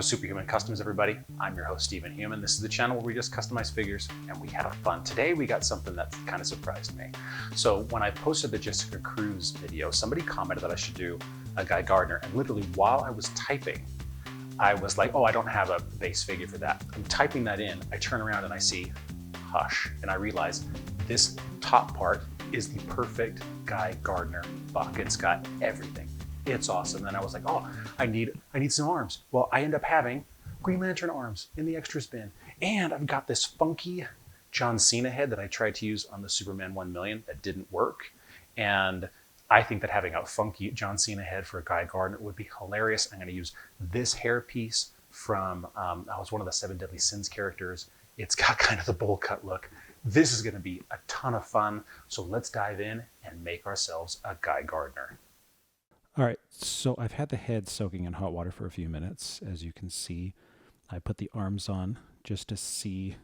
to Superhuman Customs, everybody. I'm your host, Stephen Human. This is the channel where we just customize figures and we have fun. Today, we got something that kind of surprised me. So when I posted the Jessica Cruz video, somebody commented that I should do a Guy Gardner. And literally while I was typing, I was like, oh, I don't have a base figure for that. I'm typing that in, I turn around and I see Hush. And I realize this top part is the perfect Guy Gardner buck. It's got everything. It's awesome. And I was like, oh, I need some arms. Well, I end up having Green Lantern arms in the extras bin. And I've got this funky John Cena head that I tried to use on the Superman 1 million that didn't work. And I think that having a funky John Cena head for a Guy Gardner would be hilarious. I'm going to use this hair piece from, that was one of the 7 Deadly Sins characters. It's got kind of the bowl cut look. This is going to be a ton of fun. So let's dive in and make ourselves a Guy Gardner. All right, so I've had the head soaking in hot water for a few minutes. As you can see, I put the arms on just to see.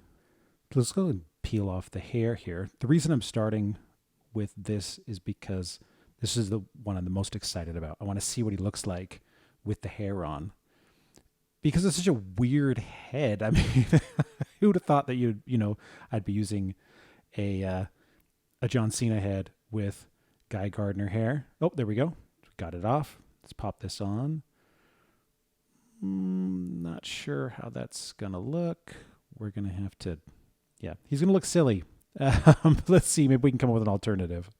Let's go and peel off the hair here. The reason I'm starting with this is because this is the one I'm the most excited about. I want to see what he looks like with the hair on. Because it's such a weird head. I mean, who would have thought that I'd be using a John Cena head with Guy Gardner hair. Oh, there we go. Got it off. Let's pop this on. Not sure how that's going to look. We're going to have to, yeah, he's going to look silly. Let's see, maybe we can come up with an alternative.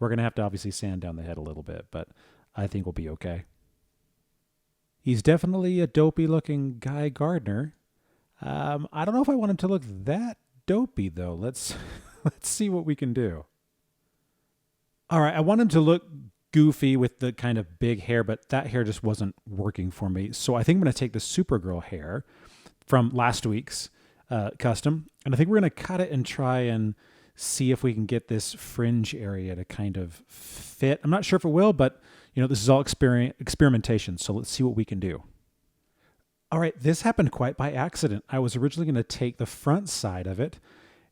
We're going to have to obviously sand down the head a little bit, but I think we'll be okay. He's definitely a dopey looking Guy Gardner. I don't know if I want him to look that dopey though. Let's see what we can do. All right, I want him to look goofy with the kind of big hair, but that hair just wasn't working for me. So I think I'm going to take the Supergirl hair from last week's custom, and I think we're going to cut it and try and see if we can get this fringe area to kind of fit. I'm not sure if it will, but this is all experimentation. So let's see what we can do. All right, this happened quite by accident. I was originally going to take the front side of it,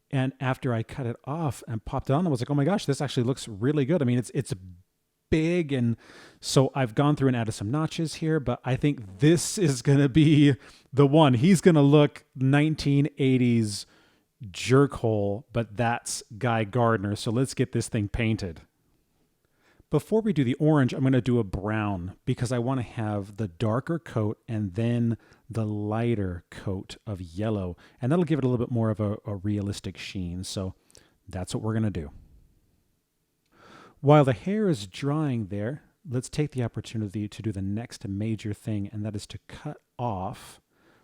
and after I cut it off and popped it on, I was like, oh my gosh, this actually looks really good. I mean, it's big, and so I've gone through and added some notches here, but I think this is going to be the one. He's going to look 1980s jerkhole, but that's Guy Gardner. So let's get this thing painted. Before we do the orange, I'm going to do a brown because I want to have the darker coat and then the lighter coat of yellow, and that'll give it a little bit more of a realistic sheen. So that's what we're going to do. While the hair is drying there, let's take the opportunity to do the next major thing, and that is to cut off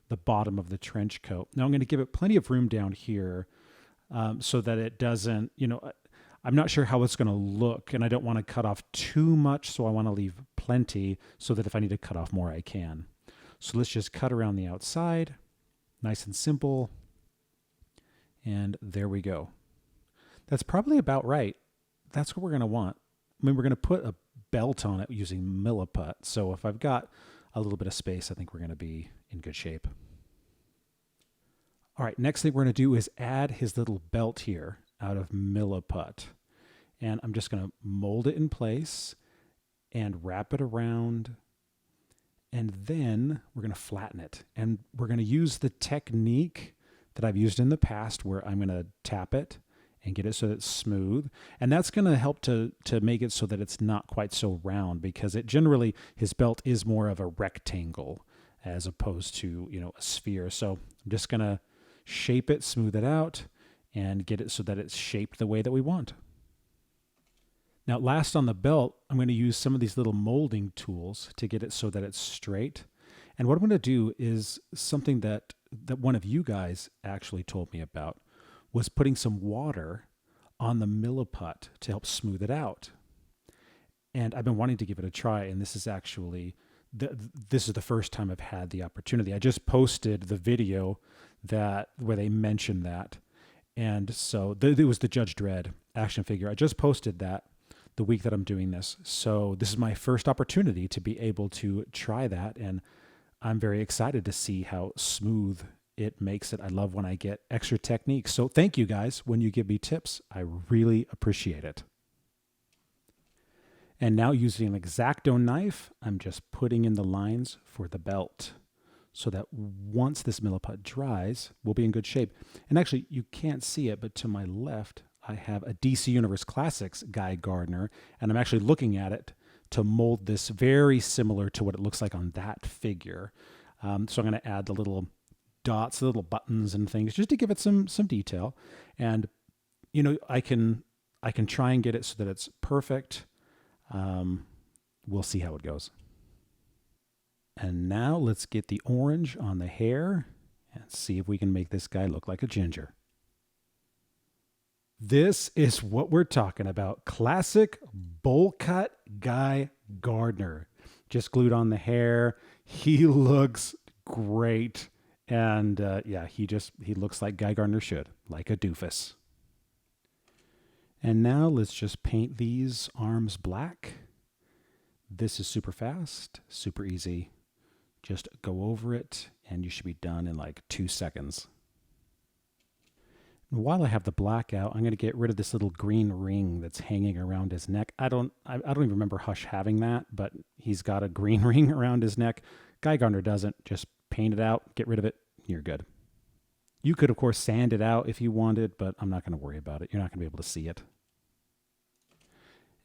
the bottom of the trench coat. Now I'm going to give it plenty of room down here so that it doesn't, I'm not sure how it's going to look, and I don't want to cut off too much, so I want to leave plenty so that if I need to cut off more, I can. So let's just cut around the outside, nice and simple, and there we go. That's probably about right. That's what we're going to want. I mean, we're going to put a belt on it using milliput. So if I've got a little bit of space, I think we're going to be in good shape. All right, next thing we're going to do is add his little belt here out of milliput. And I'm just going to mold it in place and wrap it around. And then we're going to flatten it. And we're going to use the technique that I've used in the past where I'm going to tap it and get it so that it's smooth. And that's going to help to make it so that it's not quite so round, because it generally, his belt is more of a rectangle as opposed to, a sphere. So I'm just going to shape it, smooth it out, and get it so that it's shaped the way that we want. Now, last on the belt, I'm going to use some of these little molding tools to get it so that it's straight. And what I'm going to do is something that one of you guys actually told me about, was putting some water on the milliput to help smooth it out. And I've been wanting to give it a try, and this is actually, this is the first time I've had the opportunity. I just posted the video where they mentioned that. And so it was the Judge Dredd action figure. I just posted that the week that I'm doing this. So this is my first opportunity to be able to try that, and I'm very excited to see how smooth it makes it. I love when I get extra techniques. So thank you guys when you give me tips. I really appreciate it. And now using an X-Acto knife, I'm just putting in the lines for the belt. so that once this Milliput dries, we'll be in good shape. And actually, you can't see it, but to my left, I have a DC Universe Classics Guy Gardner, and I'm actually looking at it to mold this very similar to what it looks like on that figure. So I'm going to add the little dots, the little buttons and things, just to give it some detail. And you know, I can try and get it so that it's perfect. We'll see how it goes. And now let's get the orange on the hair and see if we can make this guy look like a ginger. This is what we're talking about. Classic bowl cut Guy Gardner. Just glued on the hair. He looks great. And yeah, he looks like Guy Gardner should, like a doofus. And now let's just paint these arms black. This is super fast, super easy. Just go over it and you should be done in like 2 seconds. While I have the black out, I'm going to get rid of this little green ring that's hanging around his neck. I don't even remember Hush having that, but he's got a green ring around his neck. Guy Gardner doesn't. Just paint it out, get rid of it, you're good. You could, of course, sand it out if you wanted, but I'm not going to worry about it. You're not going to be able to see it.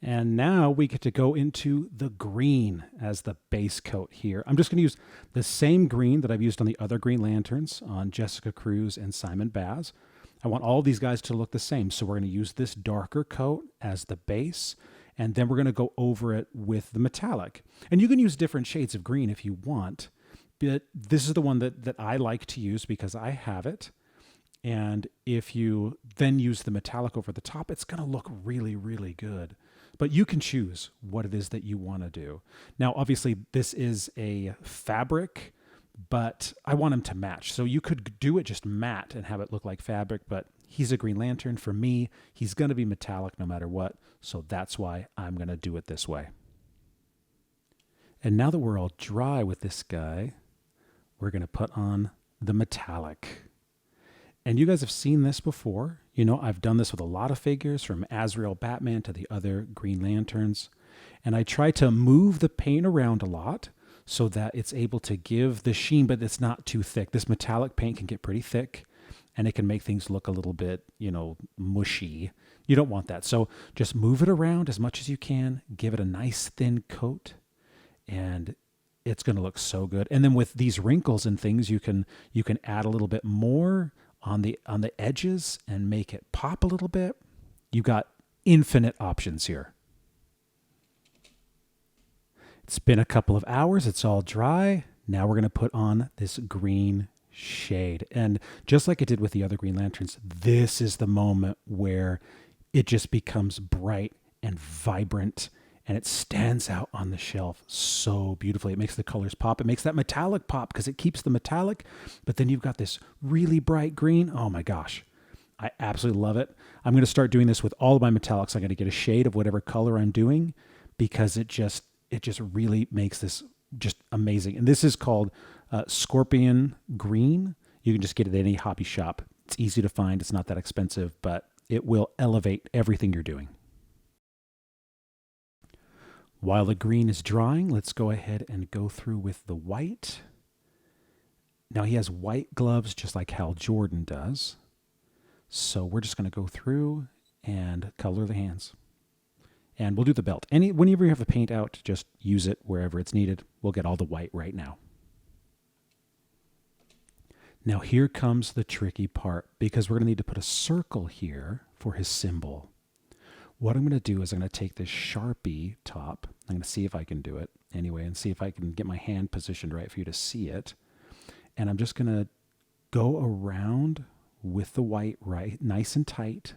And now we get to go into the green as the base coat here. I'm just going to use the same green that I've used on the other Green Lanterns, on Jessica Cruz and Simon Baz. I want all these guys to look the same. So we're going to use this darker coat as the base, and then we're going to go over it with the metallic. And you can use different shades of green if you want, but this is the one that I like to use because I have it. And if you then use the metallic over the top, it's going to look really, really good. But you can choose what it is that you want to do. Now, obviously, this is a fabric, but I want him to match. So you could do it just matte and have it look like fabric, but he's a Green Lantern. For me, he's going to be metallic no matter what. So that's why I'm going to do it this way. And now that we're all dry with this guy, we're going to put on the metallic. And you guys have seen this before. You know, I've done this with a lot of figures, from Azrael Batman to the other Green Lanterns. And I try to move the paint around a lot so that it's able to give the sheen, but it's not too thick. This metallic paint can get pretty thick, and it can make things look a little bit, you know, mushy. You don't want that. So just move it around as much as you can. Give it a nice thin coat, and it's going to look so good. And then with these wrinkles and things, you can add a little bit more on the edges and make it pop a little bit. You've got infinite options here. It's been a couple of hours. It's all dry. Now we're going to put on this green shade. And just like it did with the other Green Lanterns, this is the moment where it just becomes bright and vibrant, and it stands out on the shelf so beautifully. It makes the colors pop. It makes that metallic pop because it keeps the metallic, but then you've got this really bright green. Oh my gosh. I absolutely love it. I'm going to start doing this with all of my metallics. I'm going to get a shade of whatever color I'm doing because it just really makes this just amazing. And this is called Scorpion Green. You can just get it at any hobby shop. It's easy to find. It's not that expensive, but it will elevate everything you're doing. While the green is drying, let's go ahead and go through with the white. Now he has white gloves just like Hal Jordan does. So we're just going to go through and color the hands. And we'll do the belt. Whenever you have the paint out, just use it wherever it's needed. We'll get all the white right now. Now here comes the tricky part, because we're going to need to put a circle here for his symbol. What I'm going to do is I'm going to take this Sharpie top. I'm going to see if I can do it anyway and see if I can get my hand positioned right for you to see it. And I'm just going to go around with the white right, nice and tight.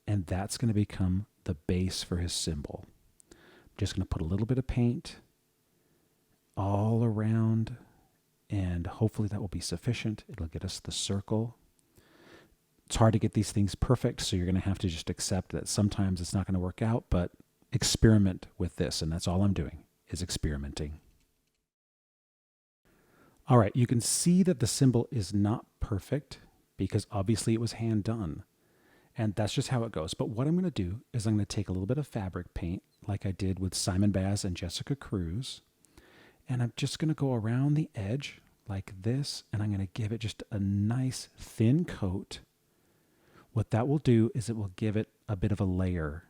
And that's going to become the base for his symbol. I'm just going to put a little bit of paint all around, and hopefully that will be sufficient. It'll get us the circle. It's hard to get these things perfect, so you're going to have to just accept that sometimes it's not going to work out, but experiment with this, and that's all I'm doing, is experimenting. All right, you can see that the symbol is not perfect because obviously it was hand done, and that's just how it goes. But what I'm going to do is I'm going to take a little bit of fabric paint like I did with Simon Baz and Jessica Cruz, and I'm just going to go around the edge like this, and I'm going to give it just a nice thin coat. What that will do is it will give it a bit of a layer,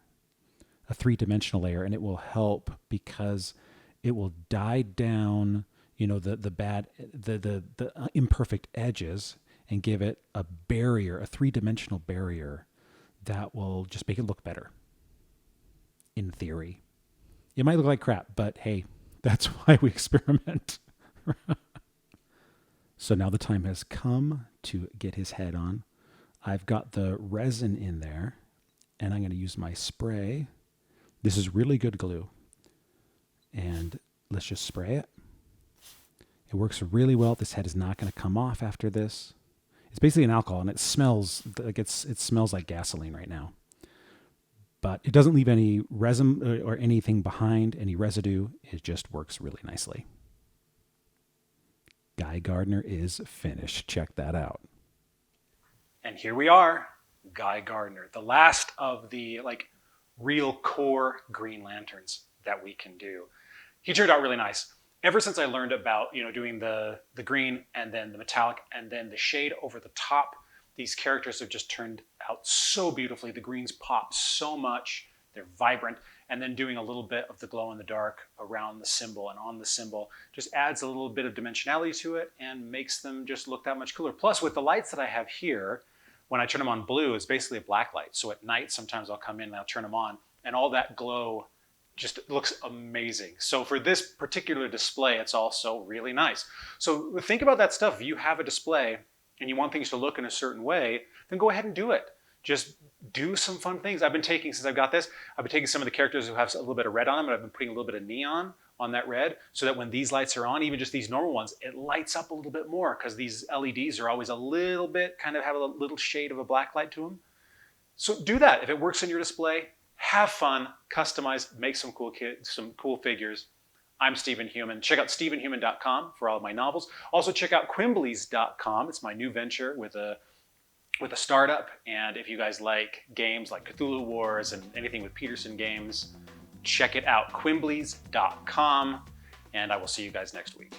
a three-dimensional layer, and it will help because it will die down, the imperfect edges and give it a barrier, a three-dimensional barrier that will just make it look better. In theory, it might look like crap, but hey, that's why we experiment. So now the time has come to get his head on. I've got the resin in there, and I'm going to use my spray. This is really good glue. And let's just spray it. It works really well. This head is not going to come off after this. It's basically an alcohol, and it smells like it smells like gasoline right now. But it doesn't leave any resin or anything behind, any residue. It just works really nicely. Guy Gardner is finished. Check that out. And here we are, Guy Gardner, the last of the real core Green Lanterns that we can do. He turned out really nice. Ever since I learned about doing the green and then the metallic and then the shade over the top, these characters have just turned out so beautifully. The greens pop so much. They're vibrant. And then doing a little bit of the glow in the dark around the symbol and on the symbol just adds a little bit of dimensionality to it and makes them just look that much cooler. Plus, with the lights that I have here, when I turn them on blue, it's basically a black light. So at night, sometimes I'll come in and I'll turn them on, and all that glow just looks amazing. So for this particular display, it's also really nice. So think about that stuff. If you have a display and you want things to look in a certain way, then go ahead and do it. Just do some fun things. I've been taking, since I've got this, I've been taking some of the characters who have a little bit of red on them, and I've been putting a little bit of neon on that red, so that when these lights are on, even just these normal ones, it lights up a little bit more, because these LEDs are always a little bit, kind of have a little shade of a black light to them. So do that. If it works in your display, have fun, customize, make some cool figures. I'm Stephen Human. Check out stephenhuman.com for all of my novels. Also check out quimbleys.com. It's my new venture with a startup, and if you guys like games like Cthulhu Wars and anything with Peterson Games, check it out, quimbleys.com, and I will see you guys next week.